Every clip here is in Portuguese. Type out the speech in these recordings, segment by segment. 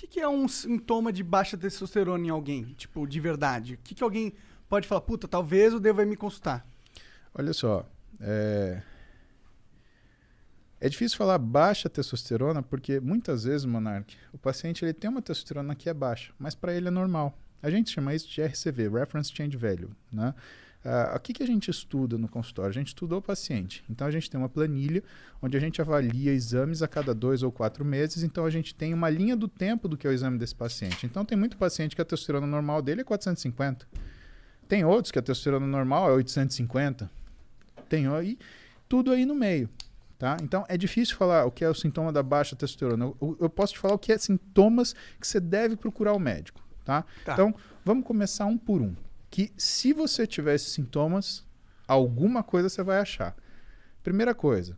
que é um sintoma de baixa testosterona em alguém? Tipo, de verdade. O que alguém pode falar, puta, talvez eu deva ir me consultar? Olha só, é difícil falar baixa testosterona porque muitas vezes, Monark, o paciente ele tem uma testosterona que é baixa, mas para ele é normal. A gente chama isso de RCV, Reference Change Value, né? O que a gente estuda no consultório? A gente estuda o paciente. Então, a gente tem uma planilha onde a gente avalia exames a cada 2 ou 4 meses. Então, a gente tem uma linha do tempo do que é o exame desse paciente. Então, tem muito paciente que a testosterona normal dele é 450. Tem outros que a testosterona normal é 850. Tem aí, tudo aí no meio. Tá? Então, é difícil falar o que é o sintoma da baixa testosterona. Eu posso te falar o que é sintomas que você deve procurar o médico. Tá? Então, vamos começar um por um. Que se você tiver esses sintomas, alguma coisa você vai achar. Primeira coisa,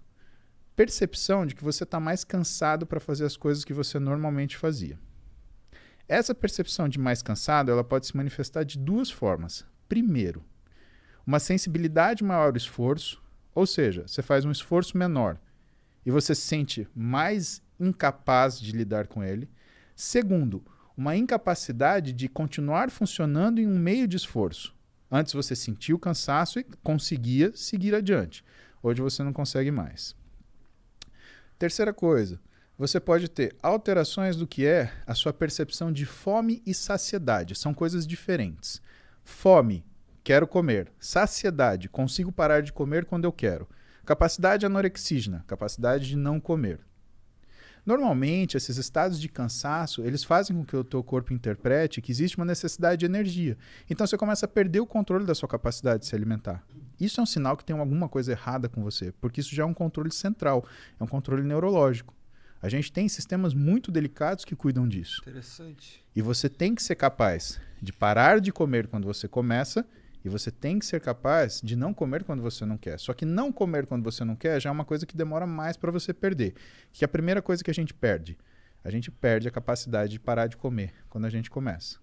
percepção de que você está mais cansado para fazer as coisas que você normalmente fazia. Essa percepção de mais cansado, ela pode se manifestar de duas formas. Primeiro, uma sensibilidade maior ao esforço, ou seja, você faz um esforço menor e você se sente mais incapaz de lidar com ele. Segundo, uma incapacidade de continuar funcionando em um meio de esforço. Antes você sentia o cansaço e conseguia seguir adiante. Hoje você não consegue mais. Terceira coisa, você pode ter alterações do que é a sua percepção de fome e saciedade. São coisas diferentes. Fome, quero comer. Saciedade, consigo parar de comer quando eu quero. Capacidade anorexígena, capacidade de não comer. Normalmente, esses estados de cansaço, eles fazem com que o teu corpo interprete que existe uma necessidade de energia. Então, você começa a perder o controle da sua capacidade de se alimentar. Isso é um sinal que tem alguma coisa errada com você, porque isso já é um controle central, é um controle neurológico. A gente tem sistemas muito delicados que cuidam disso. Interessante. E você tem que ser capaz de parar de comer quando você começa e você tem que ser capaz de não comer quando você não quer. Só que não comer quando você não quer já é uma coisa que demora mais para você perder. Que é a primeira coisa que a gente perde a capacidade de parar de comer quando a gente começa.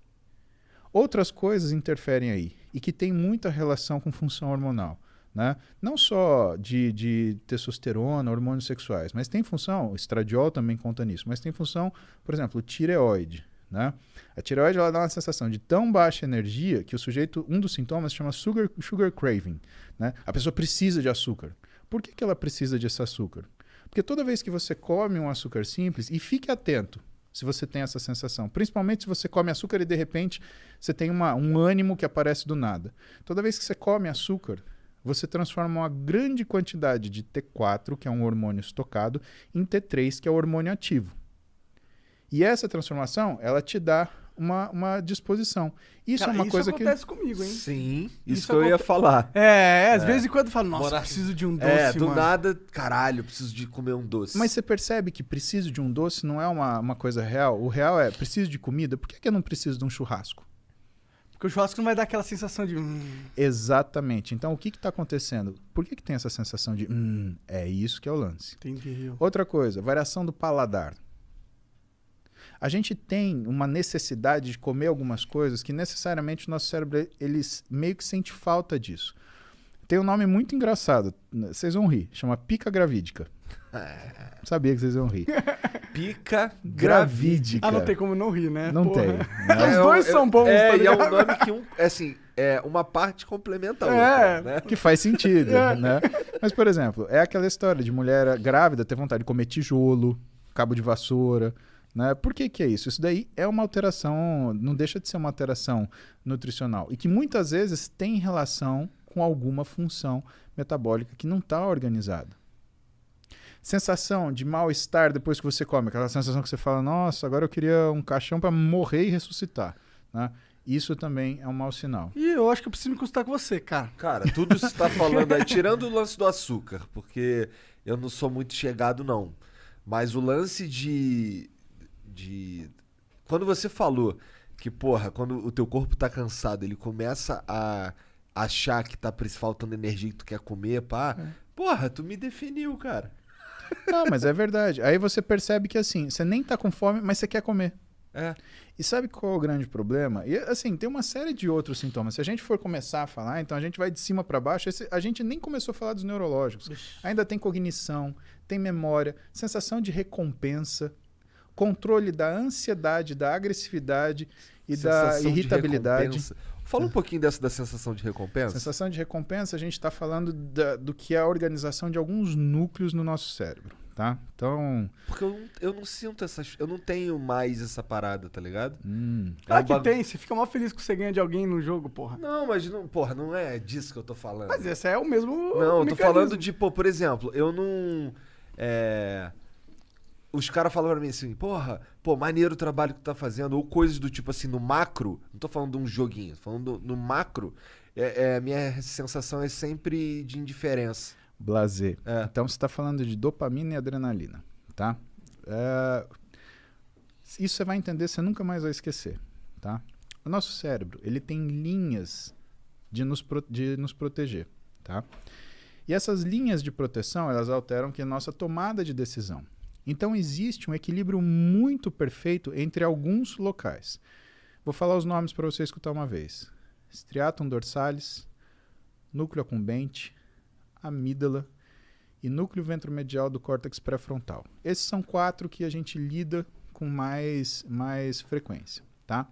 Outras coisas interferem aí e que tem muita relação com função hormonal. Né? Não só de testosterona, hormônios sexuais, mas tem função, o estradiol também conta nisso, mas tem função, por exemplo, tireoide. Né? A tireoide ela dá uma sensação de tão baixa energia que o sujeito, um dos sintomas se chama sugar craving. Né? A pessoa precisa de açúcar. Por que ela precisa desse açúcar? Porque toda vez que você come um açúcar simples, e fique atento se você tem essa sensação, principalmente se você come açúcar e de repente você tem um ânimo que aparece do nada. Toda vez que você come açúcar, você transforma uma grande quantidade de T4, que é um hormônio estocado, em T3, que é o hormônio ativo. E essa transformação, ela te dá uma disposição. Isso é uma coisa que... Isso acontece comigo, hein? Sim, isso que eu ia falar. Às vezes em quando eu falo, nossa, preciso de um doce, do mano. nada, caralho, preciso de comer um doce. Mas você percebe que preciso de um doce não é uma coisa real? O real é, preciso de comida, por que eu não preciso de um churrasco? Porque o churrasco não vai dar aquela sensação de... Exatamente. Então, o que está acontecendo? Por que tem essa sensação de... é isso que é o lance. Entendi. Outra coisa, variação do paladar. A gente tem uma necessidade de comer algumas coisas que necessariamente o nosso cérebro ele meio que sente falta disso. Tem um nome muito engraçado, vocês vão rir, chama pica gravídica. Sabia que vocês vão rir. Pica gravídica. Não tem como não rir, né? Não Porra. tem. Os dois são bons, tá e é ligado? um nome que uma parte complementa a outra, né? Que faz sentido, né? Mas, por exemplo, é aquela história de mulher grávida ter vontade de comer tijolo, cabo de vassoura, né? Por que é isso? Isso daí é uma alteração, não deixa de ser uma alteração nutricional e que muitas vezes tem relação com alguma função metabólica que não está organizada. Sensação de mal-estar depois que você come, aquela sensação que você fala, nossa, agora eu queria um caixão para morrer e ressuscitar, né? Isso também é um mau sinal. E eu acho que eu preciso me consultar com você, cara. Cara, tudo isso que você tá falando aí, tirando o lance do açúcar, porque eu não sou muito chegado, não. Mas o lance de... Quando você falou que, porra, quando o teu corpo tá cansado, ele começa a achar que tá faltando energia que tu quer comer, pá. Porra, tu me definiu, cara. Não, mas é verdade. Aí você percebe que, assim, você nem tá com fome, mas você quer comer. E sabe qual é o grande problema? E, assim, tem uma série de outros sintomas. Se a gente for começar a falar, então a gente vai de cima para baixo. A gente nem começou a falar dos neurológicos. Ainda tem cognição, tem memória, sensação de recompensa. controle da ansiedade, da agressividade e da Sensação de irritabilidade. recompensa. Fala um pouquinho dessa da sensação de recompensa. Sensação de recompensa, a gente está falando do que é a organização de alguns núcleos no nosso cérebro, tá? Então... Porque eu não sinto essas... Eu não tenho mais essa parada, tá ligado? Claro um que bagu- tem, você fica mó feliz que você ganha de alguém no jogo, porra. Não, mas não, porra, não é disso que eu tô falando. Mas esse é o mesmo Não, eu tô mecanismo. falando de, pô, por exemplo, eu não... Os caras falam pra mim assim, porra, pô, maneiro o trabalho que tu tá fazendo, ou coisas do tipo assim, no macro, não tô falando de um joguinho, tô falando no macro, minha sensação é sempre de indiferença. Blazer. É. Então você está falando de dopamina e adrenalina, tá? Isso você vai entender, você nunca mais vai esquecer, tá? O nosso cérebro, ele tem linhas de nos proteger, tá? E essas linhas de proteção, elas alteram que a nossa tomada de decisão. Então existe um equilíbrio muito perfeito entre alguns locais. Vou falar os nomes para você escutar uma vez. Striatum dorsalis, núcleo accumbente, amígdala e núcleo ventromedial do córtex pré-frontal. Esses são 4 que a gente lida com mais frequência, tá?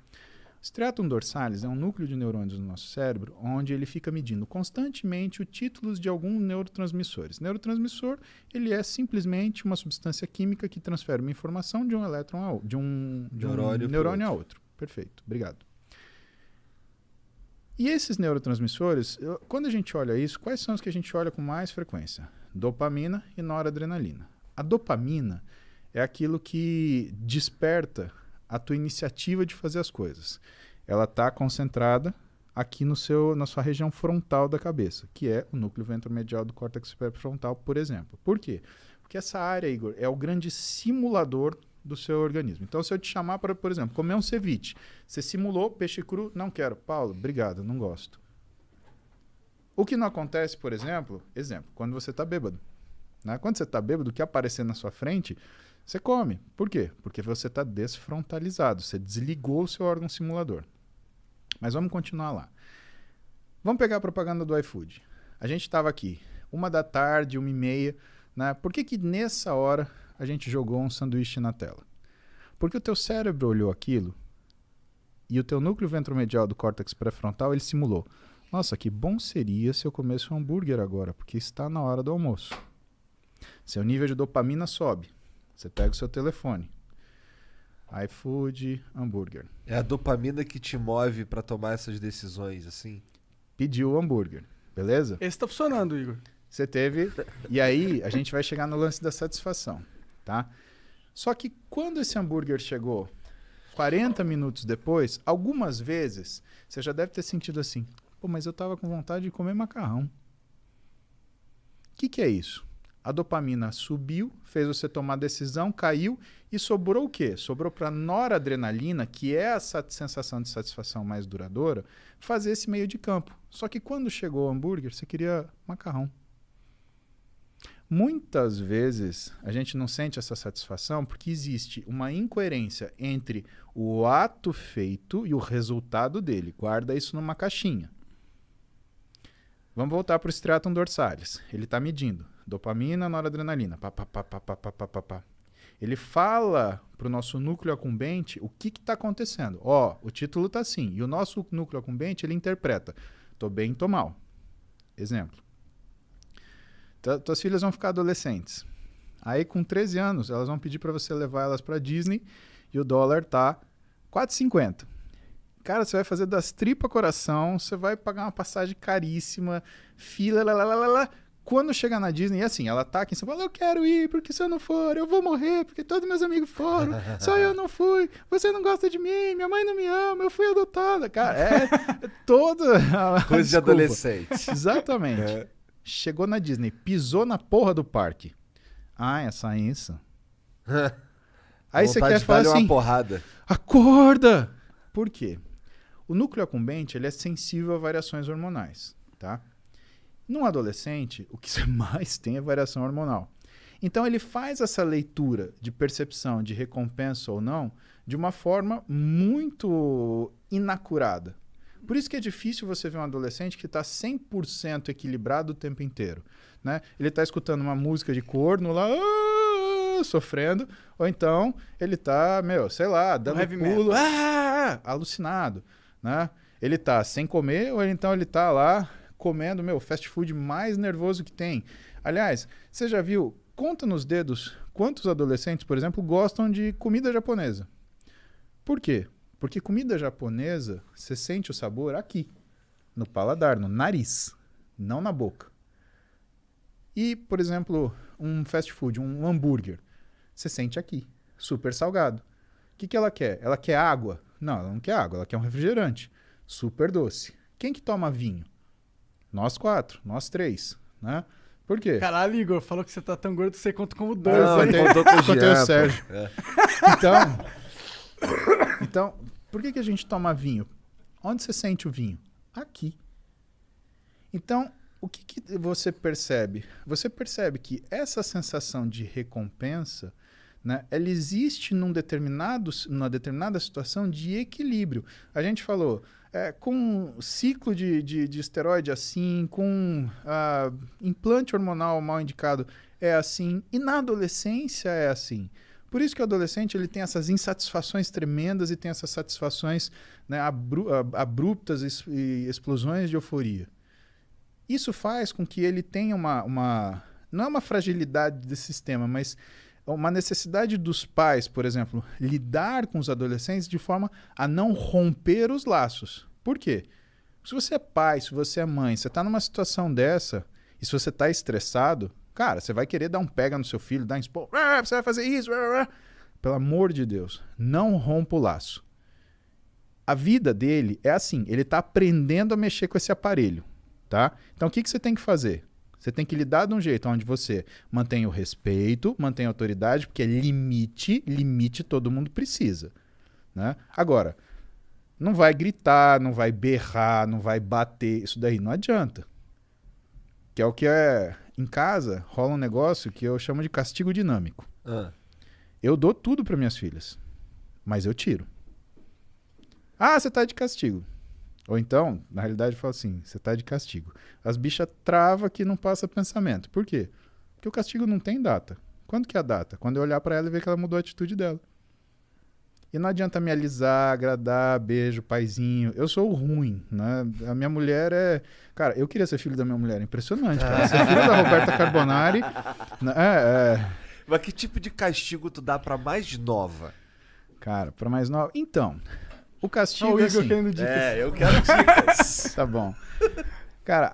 Striatum dorsalis é um núcleo de neurônios no nosso cérebro onde ele fica medindo constantemente os títulos de alguns neurotransmissores. Neurotransmissor, ele é simplesmente uma substância química que transfere uma informação de um elétron de um neurônio a outro. Perfeito, obrigado. E esses neurotransmissores, quando a gente olha isso, quais são os que a gente olha com mais frequência? Dopamina e noradrenalina. A dopamina é aquilo que desperta a tua iniciativa de fazer as coisas. Ela está concentrada aqui na sua região frontal da cabeça, que é o núcleo ventromedial do córtex pré-frontal, por exemplo. Por quê? Porque essa área, Igor, é o grande simulador do seu organismo. Então, se eu te chamar para, por exemplo, comer um ceviche, você simulou peixe cru, não quero. Paulo, obrigado, não gosto. O que não acontece, por exemplo, quando você está bêbado. Né? Quando você está bêbado, o que aparecer na sua frente, você come. Por quê? Porque você está desfrontalizado, você desligou o seu órgão simulador. Mas vamos continuar lá. Vamos pegar a propaganda do iFood. A gente estava aqui, 1h, 1h30, né? Por que nessa hora a gente jogou um sanduíche na tela? Porque o teu cérebro olhou aquilo e o teu núcleo ventromedial do córtex pré-frontal, ele simulou. Nossa, que bom seria se eu comesse um hambúrguer agora, porque está na hora do almoço. Seu nível de dopamina sobe. Você pega o seu telefone. iFood, hambúrguer. É a dopamina que te move pra tomar essas decisões, assim? Pediu o hambúrguer, beleza? Esse tá funcionando, Igor. Você teve... E aí, a gente vai chegar no lance da satisfação, tá? Só que quando esse hambúrguer chegou 40 minutos depois, algumas vezes, você já deve ter sentido assim, pô, mas eu tava com vontade de comer macarrão. O que é isso? A dopamina subiu, fez você tomar decisão, caiu e sobrou o quê? Sobrou para noradrenalina, que é essa sensação de satisfação mais duradoura, fazer esse meio de campo. Só que quando chegou o hambúrguer, você queria macarrão. Muitas vezes a gente não sente essa satisfação porque existe uma incoerência entre o ato feito e o resultado dele. Guarda isso numa caixinha. Vamos voltar para o striatum dorsalis. Ele está medindo dopamina, noradrenalina. Pá, pá, pá, pá, pá, pá, pá, pá. Ele fala para o nosso núcleo accumbente o que está acontecendo. Ó, o título está assim. E o nosso núcleo accumbente, ele interpreta. Tô bem, tô mal. Exemplo. Tuas filhas vão ficar adolescentes. Aí, com 13 anos, elas vão pedir para você levar elas para Disney e o dólar tá 4,50. Cara, você vai fazer das tripas coração, você vai pagar uma passagem caríssima, fila, lá. Quando chegar na Disney, e assim, ela tá aqui em São Paulo, eu quero ir, porque se eu não for, eu vou morrer, porque todos meus amigos foram, só eu não fui, você não gosta de mim, minha mãe não me ama, eu fui adotada. Cara, é toda... Coisa de adolescente. Exatamente. É. Chegou na Disney, pisou na porra do parque. Ah, essa isso. Aí você quer falar assim, uma porrada. acorda! Por quê? O núcleo accumbente, ele é sensível a variações hormonais, tá? Num adolescente, o que você mais tem é variação hormonal. Então ele faz essa leitura de percepção de recompensa ou não de uma forma muito inacurada. Por isso que é difícil você ver um adolescente que está 100% equilibrado o tempo inteiro, né? Ele está escutando uma música de corno lá, sofrendo, ou então ele tá, sei lá, dando heavy pulo, alucinado, né? Ele tá sem comer, ou então ele tá lá comendo, fast food mais nervoso que tem. Aliás, você já viu, conta nos dedos, quantos adolescentes, por exemplo, gostam de comida japonesa? Por quê? Porque comida japonesa, você sente o sabor aqui, no paladar, no nariz, não na boca. E, por exemplo, um fast food, um hambúrguer, você sente aqui, super salgado. O que ela quer? Ela quer água? Não, ela não quer água, ela quer um refrigerante, super doce. Quem que toma vinho? Nós 4, nós 3, né? Por quê? Caralho, Igor, falou que você tá tão gordo que você conta como 2. Não, Hein? ele contou com o Contei o Jean, pô. Sérgio. Então, por que a gente toma vinho? Onde você sente o vinho? Aqui. Então, o que você percebe? Você percebe que essa sensação de recompensa, né, ela existe numa determinada situação de equilíbrio. A gente falou, com ciclo de esteroide assim, com implante hormonal mal indicado é assim, e na adolescência é assim. Por isso que o adolescente ele tem essas insatisfações tremendas e tem essas satisfações, né, abruptas e explosões de euforia. Isso faz com que ele tenha não é uma fragilidade desse sistema, mas uma necessidade dos pais, por exemplo, lidar com os adolescentes de forma a não romper os laços. Por quê? Se você é pai, se você é mãe, você está numa situação dessa, e se você está estressado, cara, você vai querer dar um pega no seu filho, dar um expor, você vai fazer isso, pelo amor de Deus, não rompa o laço. A vida dele é assim, ele está aprendendo a mexer com esse aparelho, tá? Então o que você tem que fazer? Você tem que lidar de um jeito onde você mantém o respeito, mantém a autoridade, porque limite todo mundo precisa, né? Agora, não vai gritar, não vai berrar, não vai bater, isso daí não adianta. Que é o que em casa rola um negócio que eu chamo de castigo dinâmico. Eu dou tudo para minhas filhas, mas eu tiro. Ah, você tá de castigo. Ou então, na realidade, eu falo assim, você tá de castigo. As bichas travam que não passa pensamento. Por quê? Porque o castigo não tem data. Quando que é a data? Quando eu olhar para ela e ver que ela mudou a atitude dela. E não adianta me alisar, agradar, beijo, paizinho. Eu sou o ruim, né? A minha mulher é... Cara, eu queria ser filho da minha mulher. Impressionante, cara. Ser filho da Roberta Carbonari... Mas que tipo de castigo tu dá pra mais nova? Cara, pra mais nova... Então, o castigo o é Igor assim... querendo dicas. Eu quero dicas. Tá bom. Cara,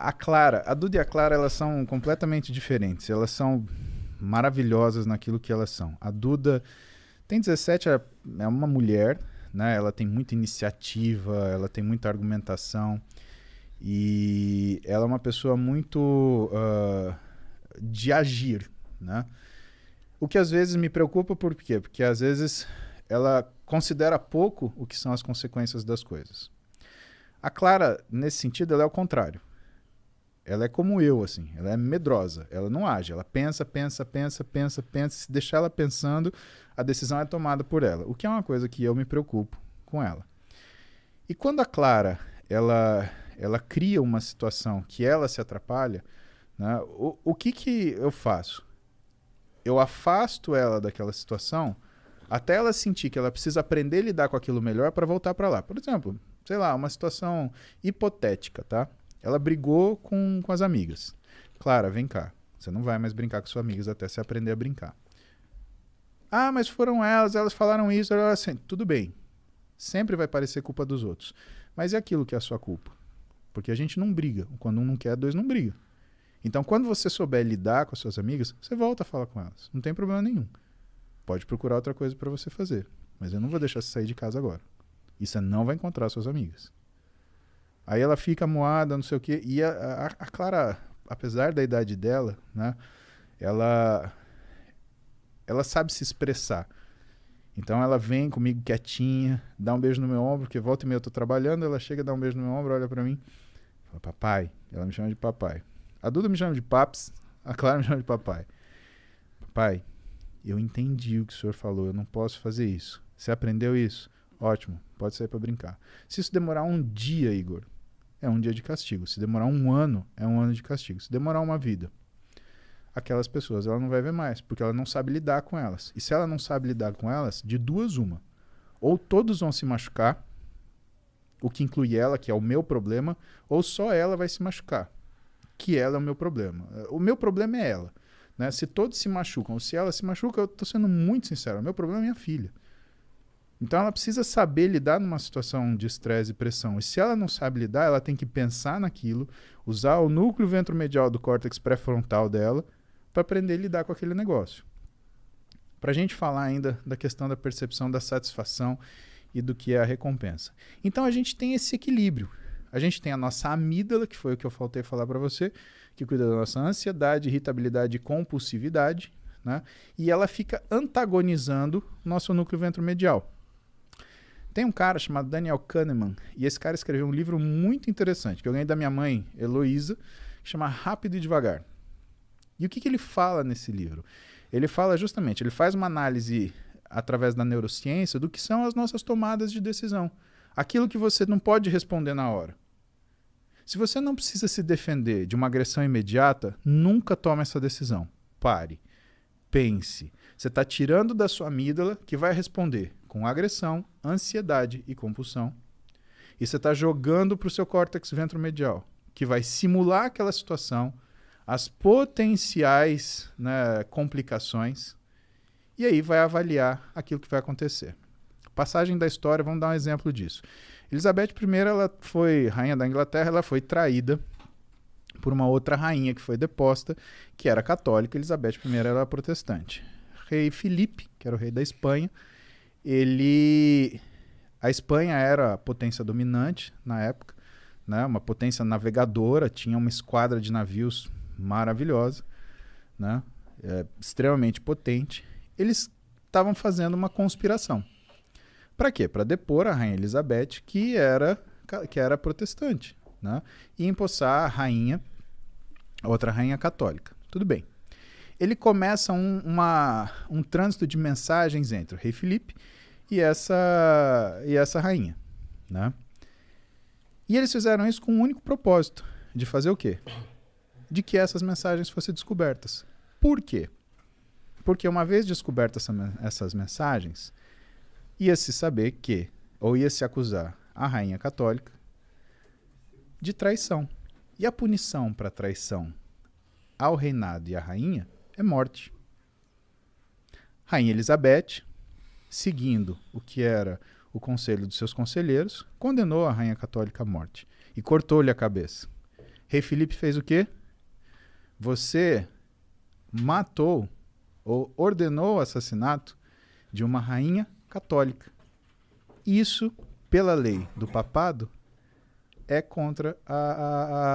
a Duda e a Clara, elas são completamente diferentes. Elas são maravilhosas naquilo que elas são. A Duda tem 17, é uma mulher, né? Ela tem muita iniciativa, ela tem muita argumentação e ela é uma pessoa muito de agir, né? O que às vezes me preocupa, por quê? Porque às vezes ela considera pouco o que são as consequências das coisas. A Clara, nesse sentido, ela é o contrário. Ela é como eu, assim. Ela é medrosa. Ela não age. Ela pensa. Se deixar ela pensando, a decisão é tomada por ela. O que é uma coisa que eu me preocupo com ela. E quando a Clara, ela cria uma situação que ela se atrapalha, né, o que eu faço? Eu afasto ela daquela situação até ela sentir que ela precisa aprender a lidar com aquilo melhor para voltar para lá. Por exemplo, sei lá, uma situação hipotética, tá? Ela brigou com as amigas. Clara, vem cá. Você não vai mais brincar com suas amigas até você aprender a brincar. Ah, mas foram elas falaram isso. Assim, tudo bem. Sempre vai parecer culpa dos outros. Mas é aquilo que é a sua culpa. Porque a gente não briga. Quando um não quer, dois não brigam. Então, quando você souber lidar com as suas amigas, você volta a falar com elas. Não tem problema nenhum. Pode procurar outra coisa para você fazer. Mas eu não vou deixar você sair de casa agora. E você não vai encontrar suas amigas. Aí ela fica moada, não sei o quê. E a Clara, apesar da idade dela, né, ela sabe se expressar. Então ela vem comigo quietinha, dá um beijo no meu ombro, porque volta e meia eu tô trabalhando, ela chega, dá um beijo no meu ombro, olha pra mim, fala, papai. Ela me chama de papai. A Duda me chama de paps, a Clara me chama de papai. Papai, eu entendi o que o senhor falou, eu não posso fazer isso. Você aprendeu isso? Ótimo, pode sair pra brincar. Se isso demorar um dia, Igor, é um dia de castigo. Se demorar um ano, é um ano de castigo. Se demorar uma vida. aquelas pessoas ela não vai ver mais, porque ela não sabe lidar com elas. E se ela não sabe lidar com elas, de duas uma. Ou todos vão se machucar, o que inclui ela, que é o meu problema, ou só ela vai se machucar, que ela é o meu problema. O meu problema é ela. Né? Se todos se machucam, ou se ela se machuca, eu estou sendo muito sincero, o meu problema é minha filha. Então ela precisa saber lidar numa situação de estresse e pressão. E se ela não sabe lidar, ela tem que pensar naquilo, usar o núcleo ventromedial do córtex pré-frontal dela para aprender a lidar com aquele negócio. Para a gente falar ainda da questão da percepção da satisfação e do que é a recompensa. Então a gente tem esse equilíbrio. A gente tem a nossa amígdala, que foi o que eu faltei falar para você, que cuida da nossa ansiedade, irritabilidade e compulsividade, né? E ela fica antagonizando nosso núcleo ventromedial. Tem um cara chamado Daniel Kahneman, e esse cara escreveu um livro muito interessante, que eu ganhei da minha mãe, Heloísa, que chama Rápido e Devagar. E o que ele fala nesse livro? Ele fala justamente, ele faz uma análise através da neurociência do que são as nossas tomadas de decisão. Aquilo que você não pode responder na hora. Se você não precisa se defender de uma agressão imediata, nunca tome essa decisão. Pare. Pense. Você está tirando da sua amígdala, que vai responder com agressão, ansiedade e compulsão. E você está jogando para o seu córtex ventromedial, que vai simular aquela situação, as potenciais, né, complicações, e aí vai avaliar aquilo que vai acontecer. Passagem da história, vamos dar um exemplo disso. Elizabeth I, ela foi rainha da Inglaterra, ela foi traída por uma outra rainha que foi deposta, que era católica. Elizabeth I era protestante. Rei Filipe, que era o rei da Espanha, a Espanha era a potência dominante na época, né? Uma potência navegadora, tinha uma esquadra de navios maravilhosa, né? Extremamente potente. Eles estavam fazendo uma conspiração. Para quê? Para depor a rainha Elizabeth, que era protestante, né? E empossar a rainha, outra rainha católica. Tudo bem. Ele começa um trânsito de mensagens entre o rei Filipe e essa rainha, né? E eles fizeram isso com um único propósito, de fazer o quê? De que essas mensagens fossem descobertas. Por quê? Porque uma vez descobertas essas mensagens, ia-se saber que, ou ia-se acusar a rainha católica de traição. E a punição para traição ao reinado e à rainha é morte. Rainha Elizabeth, seguindo o que era o conselho dos seus conselheiros, condenou a rainha católica à morte e cortou-lhe a cabeça. Rei Filipe fez o quê? Você matou ou ordenou o assassinato de uma rainha católica. Isso, pela lei do papado, é contra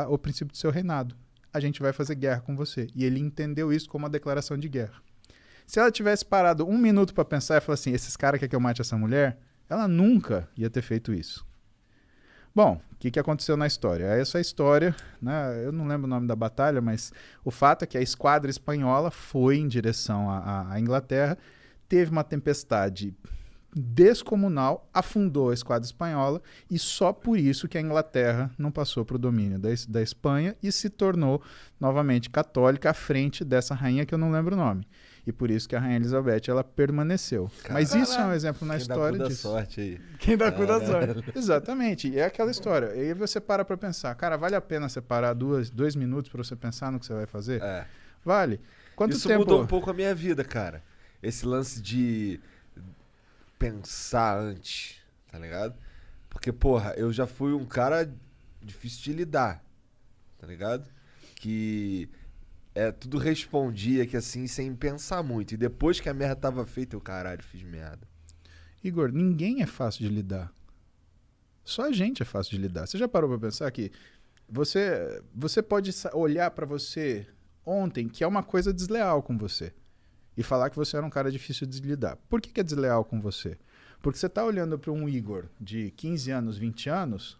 o princípio do seu reinado. A gente vai fazer guerra com você. E ele entendeu isso como uma declaração de guerra. Se ela tivesse parado um minuto para pensar e falar assim, esses caras querem que eu mate essa mulher, ela nunca ia ter feito isso. Bom, o que aconteceu na história? Essa história, né, eu não lembro o nome da batalha, mas o fato é que a esquadra espanhola foi em direção à Inglaterra, teve uma tempestade descomunal, afundou a esquadra espanhola e só por isso que a Inglaterra não passou para o domínio da Espanha e se tornou novamente católica à frente dessa rainha que eu não lembro o nome. E por isso que a rainha Elizabeth ela permaneceu. Caralho. Mas isso é um exemplo na história disso. Sorte aí. Quem dá cu da sorte. Exatamente. É aquela história. E aí você para pensar. Cara, vale a pena você parar 2 minutos para você pensar no que você vai fazer? É. Vale. Quanto isso tempo... mudou um pouco a minha vida, cara. Esse lance de pensar antes, tá ligado? Porque, porra, eu já fui um cara difícil de lidar, tá ligado? Que tudo respondia que assim, sem pensar muito. E depois que a merda tava feita, eu, caralho, fiz merda. Igor, ninguém é fácil de lidar. Só a gente é fácil de lidar. Você já parou pra pensar que você pode olhar pra você ontem que é uma coisa desleal com você e falar que você era um cara difícil de lidar. Por que é desleal com você? Porque você tá olhando para um Igor de 15 anos, 20 anos,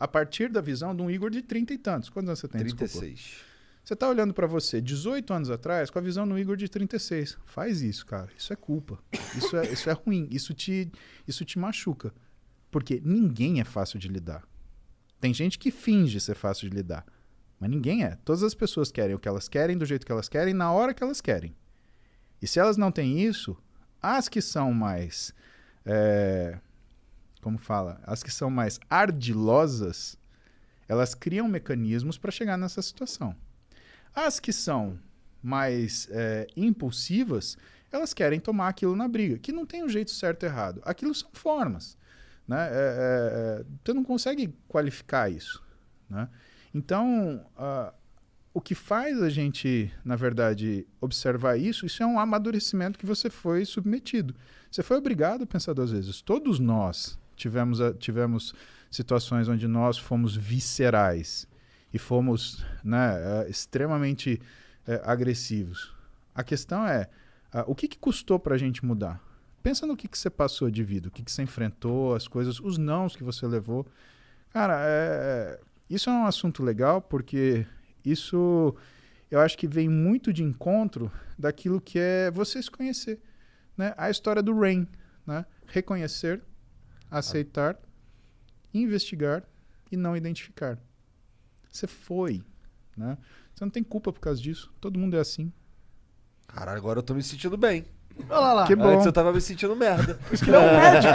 a partir da visão de um Igor de 30 e tantos. Quantos anos você tem? 36. Desculpa. Você tá olhando para você 18 anos atrás com a visão do Igor de 36. Faz isso, cara. Isso é culpa. Isso é ruim. Isso te machuca. Porque ninguém é fácil de lidar. Tem gente que finge ser fácil de lidar. Mas ninguém é. Todas as pessoas querem o que elas querem, do jeito que elas querem, na hora que elas querem. E se elas não têm isso, as que são mais... como fala? As que são mais ardilosas, elas criam mecanismos para chegar nessa situação. As que são mais impulsivas, elas querem tomar aquilo na briga, que não tem um jeito certo e errado. Aquilo são formas. Né? Você não consegue qualificar isso. Né? Então, o que faz a gente, na verdade, observar isso é um amadurecimento que você foi submetido. Você foi obrigado a pensar 2 vezes. Todos nós tivemos situações onde nós fomos viscerais e fomos, né, extremamente agressivos. A questão é, o que custou para a gente mudar? Pensa no que você passou de vida, o que você enfrentou, as coisas, os nãos que você levou. Cara, isso é um assunto legal porque isso eu acho que vem muito de encontro daquilo que é você se conhecer. Né? A história do Rain, né? Reconhecer, aceitar, investigar e não identificar. Você foi. Né? Você não tem culpa por causa disso. Todo mundo é assim. Caralho, agora eu tô me sentindo bem. Olha lá. Que bom. Antes eu tava me sentindo merda. Por isso que ele é um médico.